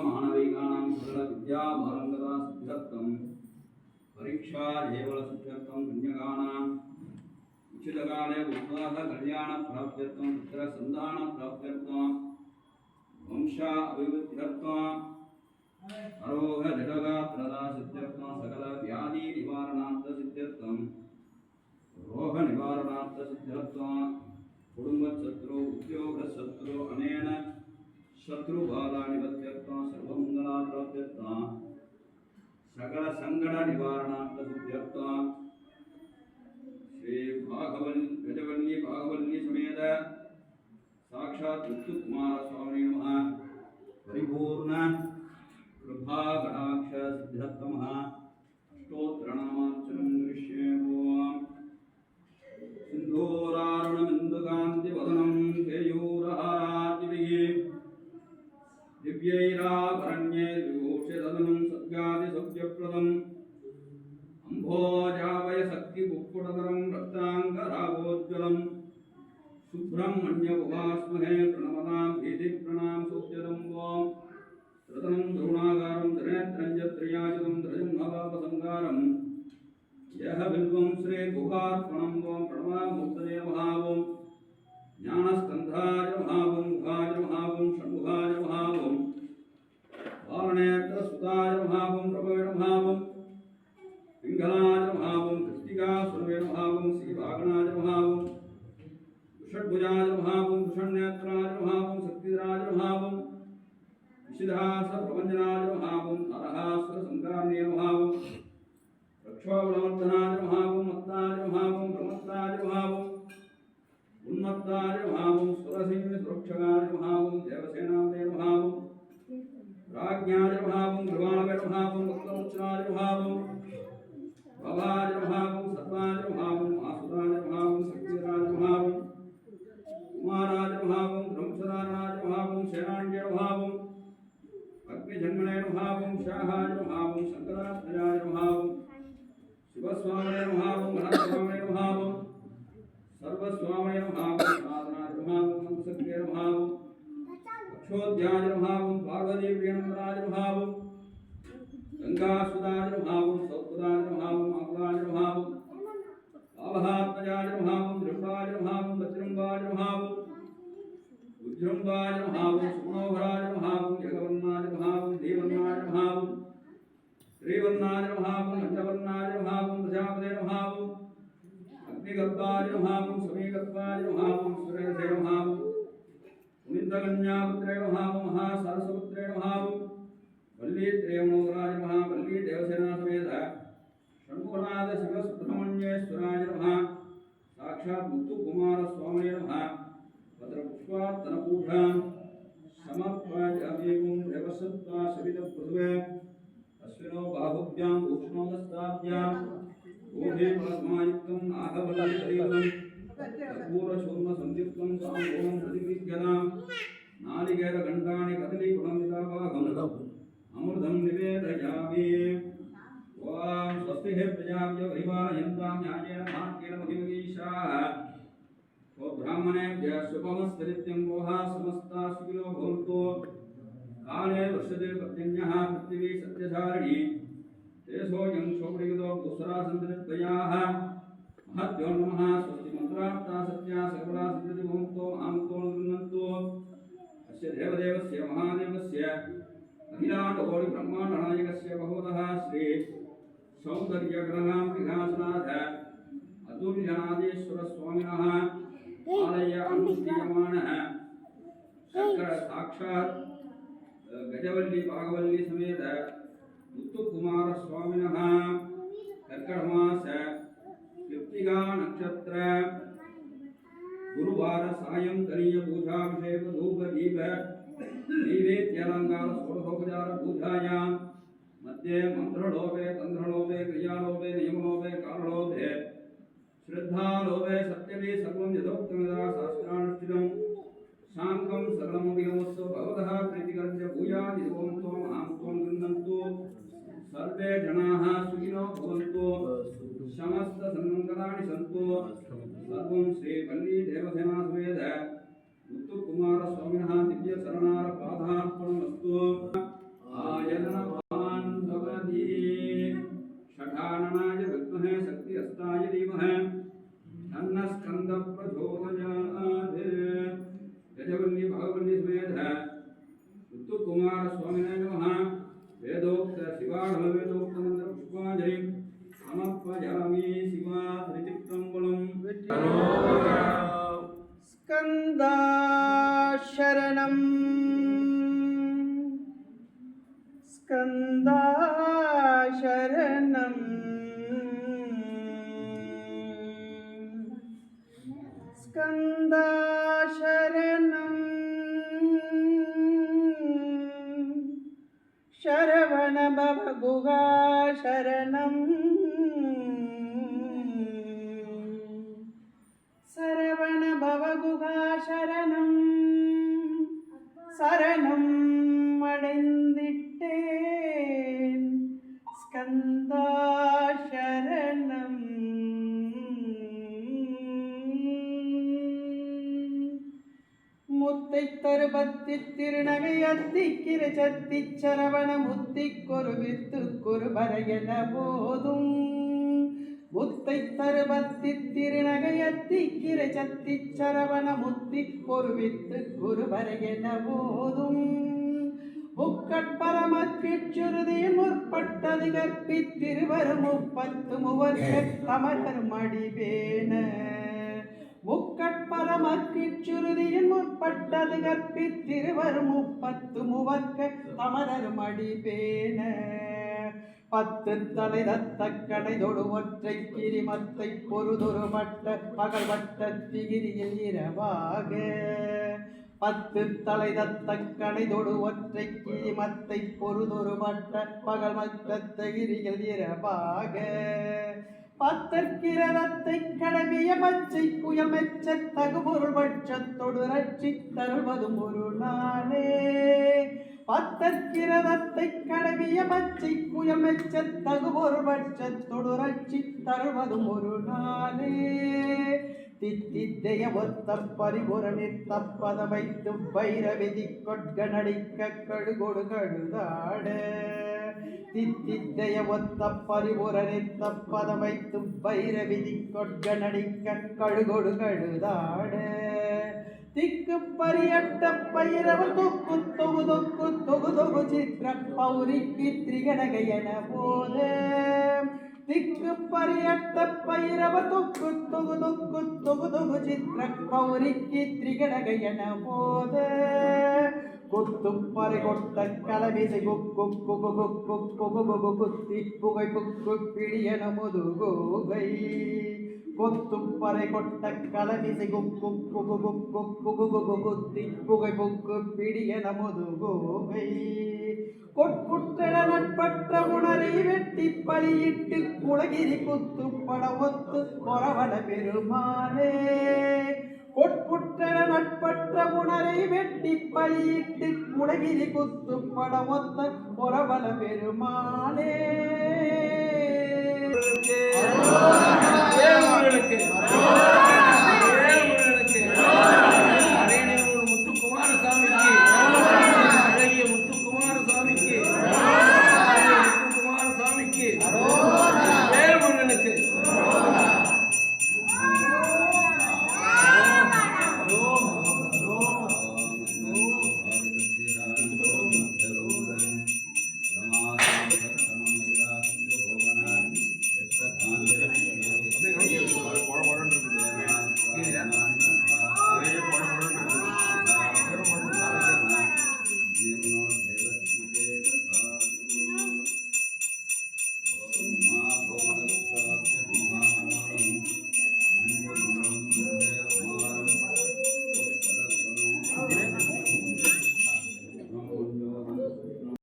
मानविकानां सकल विद्याभरङ्गता सिद्ध्यर्थं परीक्षा केवल सिद्ध्यर्थं पुण्यकानाम् उचितकाले उद्वाह कल्याण प्राप्त्यर्थं पुत्र सन्तान प्राप्त्यर्थं वंशा अभिवृद्ध्यर्थं आरोग्य जगगात्रदा सिद्ध्यर्थं सकल व्याधि निवारणार्थ सिद्ध्यर्थं रोग निवारणार्थ सिद्ध्यर्थं कुटुंब शत्रु उद्योग शत्रु अनेन शत्रु बाधा निवृत्त्यर्थं सर्वमंगला प्राप्त्यर्थं सकल संकट निवारणार्थ सिद्ध्यर्थं श्री गजवल्ली भागवल्ली समेत साक्षात् मुत्तुकुमार स्वामी नमः परिपूर्ण कृपा कटाक्ष सिद्ध्यर्थं अष्टोत्तरनामार्चनं करिष्ये। सिंधूरारुणमिन्दुकान्तिवदनं केयूरहारादिभिः दिव्यैराभरण्यैर्विभूषितदनं सद्गादिसौख्यप्रदम् अम्भोजावयशक्तिपुक्कुटतरं रक्ताङ्गरागोज्ज्वलम् सुब्रह्मण्यमुपास्महे प्रणमतां भीतिप्रणां सौख्यदं वां रतनं द्रोणागारं त्रिनेत्रञ्जत्रियायुधं ध्वजं नवापसंगारम् यह बिल्वं श्री गुहार्पणं वं प्रणवामूर्तये महावं ज्ञानस्कन्धाय महावं गुहाय महावं षण्मुखाय महावं बालनेत्रसुताय महावं प्रभवे महावं पिङ्गलाय महावं कृत्तिकासुरवे महावं श्रीवागणाय महावं षड्भुजाय महावं भूषणनेत्राय महावं शक्तिधराय महावं विशिधास प्रभञ्जनाय महावं नरहासुरसंग्राम्ये महावं रक्षोबलवर्धनाय महावं मत्ताय महावं ब्रह्मत्ताय महावं उन्मत्ताय महावं सुरसिंह सुरक्षकाय महावं देवसेनाय महावं राज्ञाय महावं गृहाणवे महावं वक्रोच्चाय महावं भवाय महावं सत्वाय महावं आसुराय महावं शक्तिराय महावं कुमाराय महावं ब्रह्मसदानाय महावं सेनान्य महावं अग्निजन्मने महावं शाहाय महावं शंकरात्मजाय महावं शिवस्वामने महावं गणस्वामने महावं सर्वस्वामने महावं साधनाय महावं मंसक्रिय महावं अक्षोध्याय महावं पार्वतीप्रियनंदनाय महावं गंगासुदाय महावं सौपदाय महावं आकुलाय महावं आवहात्मजाय महावं दृष्टाय महावं वज्रंबाय महावं उज्जृंबाय महावं सुमनोहराय महावं जगवन्नाय महावं देवन्नाय महावं श्रीवर्णाय महावं पंचवर्णाय महावं प्रजापते महावं अग्निगर्भाय महावं समीगर्भाय महावं सुरेशे महावं पुनितकन्यापुत्रे महावं महासरस्वपुत्रे महावं वल्लीत्रेमोदराय महावल्ली देवसेना समेत षण्मुखनाथ शिवसुब्रह्मण्येश्वराय नमः साक्षात् मुत्तुकुमार स्वामिने नमः भद्रपुष्पार्चनपूजां समर्पयामि देवसत्त्वा सवितपृथ्वे अश्विनो बाहुभ्यां उष्णोदस्ताभ्यां गोधे प्लस्मायुक्तं नागवल्लीशरीरं कर्पूरचूर्णसंयुक्तं ताम्बूलं प्रतिगृह्यतां नालिकेरघण्टानि कदलीफलमिताभागम् अमृतं निवेदयामि। ओं स्वस्तिः प्रजाभ्यो परिपालयन्तां न्यायेन मार्गेण महिमगीषाः ओ ब्राह्मणेभ्यः शुभमस्तनित्यं गोहा समस्ता सुखिनो भवन्तु काले वर्षते पर्जन्यः पृथिवी सत्यधारिणी तेजोऽयं शोभयुतो दुस्सरासन्तरिद्वयाः महद्भ्यो नमः स्वस्ति मन्त्रार्था सत्या सर्वदा सन्ति भवन्तो मामुतो गृह्णन्तु अस्य देवदेवस्य महादेवस्य अखिलाण्डकोटि ब्रह्माण्डनायकस्य भगवतः श्री सौन्दर्यग्रहां विघासनाथ अतुल्यनादेश्वर स्वामिनः आलय अनुष्ठीयमानः साक्षात् गजवल्ली भागवल्ली समेत मुत्तुकुमार स्वामिनः कर्कटमास कृत्तिका नक्षत्र गुरुवार सायंकालीय पूजाभिषेक धूप दीप नैवेद्यालंकार षोडशोपचार पूजायां मध्ये मंत्रलोभे तंत्रलोभे क्रियालोभे नियमलोभे काललोभे श्रद्धालोभे सत्यपि सर्वं यथोक्तमिदा शास्त्रानुष्ठितं शांकं सकलमभिगमस्तु भगवतः प्रीतिकरञ्च भूयादिभवन्तो महान्तो गृह्णन्तु सर्वे जनाः सुखिनो भवन्तु समस्त सन्मङ्गलानि सन्तु सर्वं श्री वल्ली देवसेना समेत मुत्तुकुमार स्वामिनः दिव्य चरणार पादार्पणमस्तु। गजवल्ली भागवल्ली समेत मुत्तुकुमार स्वामिने नमः। वेदोक्त शिवाणम वेदोक्त मंत्र पुष्पांजलि समर्पयामि। शिवा त्रिचित्रंबलम स्कंदा शरणं स्कंदा शरणं स्कंदा शरणं शरवण भव गुहा शरणं सरवण भव गुहा शरणं शरणं अடைந்திட்டேன் स्कंदा शरणं முத்தை தருபத்தி திருநகை அத்திக்கிற சத்தி சரவண முத்தி கொருவித்து குருபரையன போதும் முத்தை தருபத்தி திருநகை அத்திக்கிற சத்தி சரவண முத்தி கொருவித்து குருபரையன போதும் முக்கட்பரமற்கிச்சுருதியில் முற்பட்டது கற்பித்திருவரும் முப்பத்து முவர்க்கத் தமரர் மடிவேன முக்கட்பரமற்கிச்சுருதியில் முற்பட்டது கற்பித்திருவரும் முப்பத்து முவர்க்கத் தமரர் மடிவேன பத்து தலை தத்தக்கடை தொடு ஒற்றை கிரிமத்தை பொருதொரு வட்ட பகல் வட்ட திகிரியில் இரவாக பத்து தலை தத்தக்கடை தொடு ஒற்றை கிரிமத்தை பொருதொரு வட்ட பகல் வட்ட திகிரியில் இரவாக பத்தற்கிரதத்தை கடவிய பச்சை புயல் மெச்ச தகுபொருள் பட்சத்தொடு ரட்சி தருவதும் ஒரு நாளே பத்தற்கிரதத்தை கடவிய பச்சை புயல் மெச்ச தகுபொருள் பட்சத்தொடு ரட்சி தருவதும் ஒரு நாளே தித்தித்தைய ஒத்த பரிபுரனில் தப்பத வைத்து வைரவிதி கொட்க நடிக்க கடுகொடு கடுதாட தித்தித்தைய ஒத்த பரிபுரனில் தப்பத வைத்து வைரவிதி கொட்க நடிக்க கடுகொடு கடுதாட திக்கு பரியட்ட பைரவ தொக்கு தொகு தொக்கு தொகு தொகு சித்திர பௌரிக்கு திரிகடகையன போத திக்கு பரியட்ட பைரவ தொக்கு தொகு தொக்கு தொகு தொகு சித்திர பௌரிக்கு திரிகடகையன போத குத்துப்பறை கொட்ட கலவிசை குக்கு குகு குக்கு குகு குகு குத்தி புகை புக்கு பிடியன முதுகோகை கொத்துப்பறை கொட்ட கலவிசை குக்கு குகு குக்கு குகு குகு குத்தி புகை புக்கு பிடியன முதுகோகை கொட்புற்றன நட்பற்ற உணரை வெட்டி பலியிட்டு குலகிரி குத்துப்பட ஒத்து கொரவட பெருமானே கொட்புற்றன நட்பற்ற உணரை வெட்டி பலியிட்டு குலகிரி குத்துப்பட ஒத்த கொரவட பெருமானே. தேவர்களுக்கு